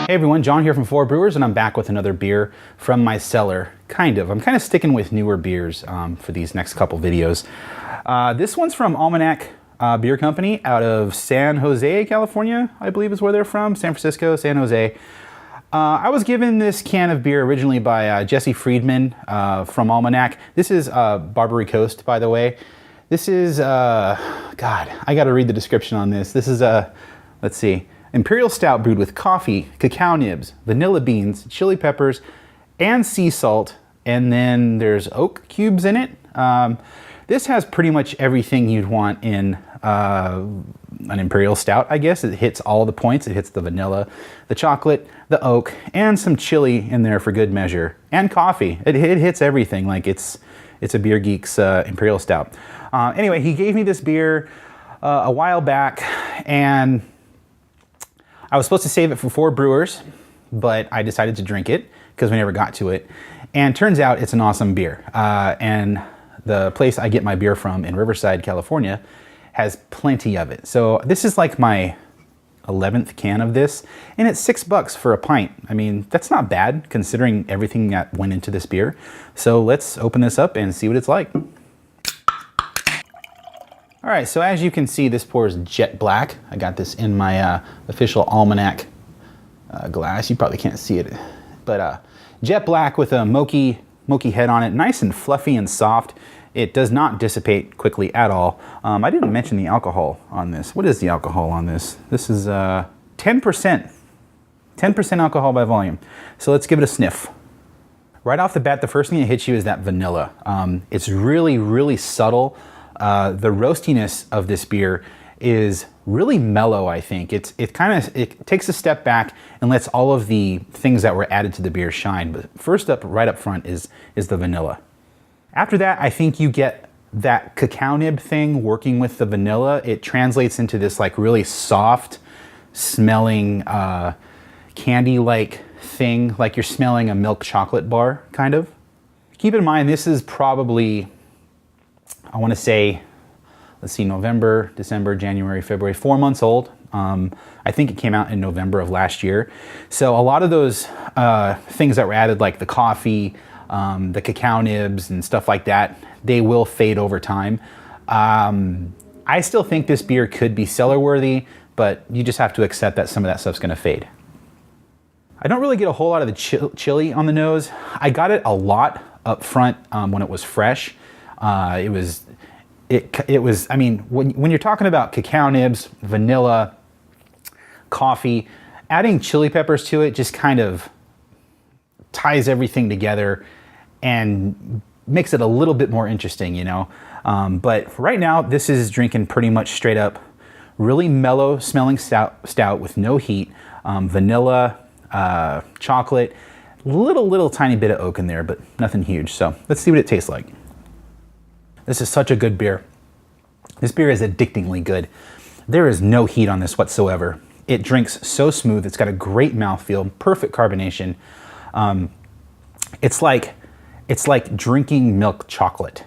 Hey everyone, John here from Brewers, and I'm back with another beer from my cellar. I'm kind of sticking with newer beers for these next couple videos. This one's from Almanac Beer Company out of San Jose, California, I believe is where they're from. San Francisco, San Jose. I was given this can of beer originally by Jesse Friedman from Almanac. This is Barbary Coast, by the way. This is, God, I gotta read the description on this. This is let's see. Imperial stout brewed with coffee, cacao nibs, vanilla beans, chili peppers, and sea salt. And then there's oak cubes in it. This has pretty much everything you'd want in an imperial stout, I guess. It hits all the points. It hits the vanilla, the chocolate, the oak, and some chili in there for good measure. And coffee. It hits everything. Like it's a Beer Geek's imperial stout. Anyway, he gave me this beer a while back, and I was supposed to save it for Brewers, but I decided to drink it because we never got to it. And turns out it's an awesome beer. And the place I get my beer from in Riverside, California, has plenty of it. So this is like my 11th can of this, and it's $6 for a pint. I mean, that's not bad considering everything that went into this beer. So let's open this up and see what it's like. All right, so as you can see, this pours jet black. I got this in my official Almanac glass. You probably can't see it, but jet black with a mochi head on it, nice and fluffy and soft. It does not dissipate quickly at all. I didn't mention the alcohol on this. What is the alcohol on this? This is 10%. 10% alcohol by volume. So let's give it a sniff. Right off the bat, the first thing that hits you is that vanilla. It's really, really subtle. The roastiness of this beer is really mellow, I think. It takes a step back and lets all of the things that were added to the beer shine. But first up, right up front, is the vanilla. After that, I think you get that cacao nib thing working with the vanilla. It translates into this like really soft smelling candy-like thing, like you're smelling a milk chocolate bar, kind of. Keep in mind, this is probably, I want to say, let's see, November, December, January, February, 4 months old. I think it came out in November of last year. So a lot of those things that were added, like the coffee, the cacao nibs and stuff like that, they will fade over time. I still think this beer could be cellar worthy, but you just have to accept that some of that stuff's gonna fade. I don't really get a whole lot of the chili on the nose. I got it a lot up front when it was fresh. It was, I mean, when you're talking about cacao nibs, vanilla, coffee, adding chili peppers to it just kind of ties everything together and makes it a little bit more interesting, you know? But right now, this is drinking pretty much straight up, really mellow smelling stout with no heat, vanilla, chocolate, little tiny bit of oak in there, but nothing huge. So let's see what it tastes like. This is such a good beer. This beer is addictingly good. There is no heat on this whatsoever. It drinks so smooth. It's got a great mouthfeel, perfect carbonation. It's like drinking milk chocolate.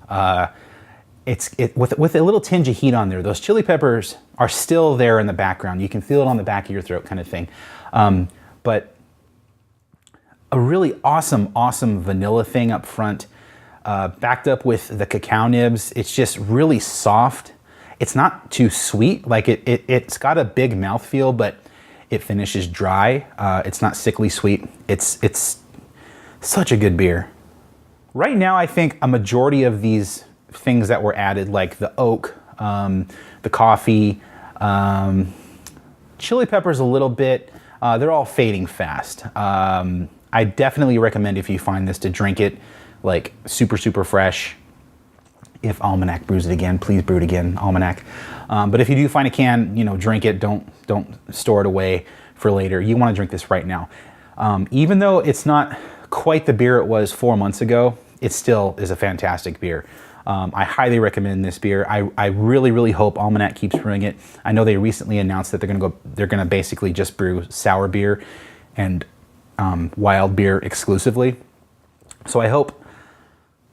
With a little tinge of heat on there. Those chili peppers are still there in the background. You can feel it on the back of your throat, kind of thing. But a really awesome vanilla thing up front. Backed up with the cacao nibs. It's just really soft. It's not too sweet. Like it's got a big mouthfeel, but it finishes dry. It's not sickly sweet. It's such a good beer. Right now, I think a majority of these things that were added, like the oak, the coffee, chili peppers a little bit, they're all fading fast. I definitely recommend, if you find this, to drink it like super fresh. If Almanac brews it again, please brew it again, Almanac. But if you do find a can, you know, drink it. Don't store it away for later. You want to drink this right now. Even though it's not quite the beer it was 4 months ago, it still is a fantastic beer. I highly recommend this beer. I really hope Almanac keeps brewing it. I know they recently announced that they're gonna basically just brew sour beer and wild beer exclusively. So I hope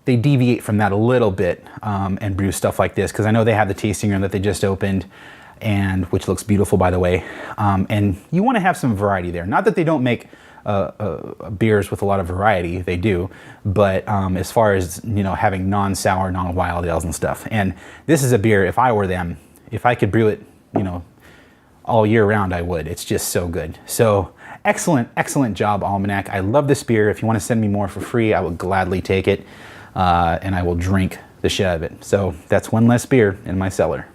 they deviate from that a little bit and brew stuff like this, because I know they have the tasting room that they just opened. and which looks beautiful, by the way. And you want to have some variety there. Not that they don't make beers with a lot of variety, they do, but as far as, you know, having non-sour, non-wild ales and stuff. And this is a beer, if I were them, if I could brew it, you know, all year round, I would. It's just so good. So excellent, excellent job, Almanac. I love this beer. If you want to send me more for free, I would gladly take it, and I will drink the shit out of it. So that's one less beer in my cellar.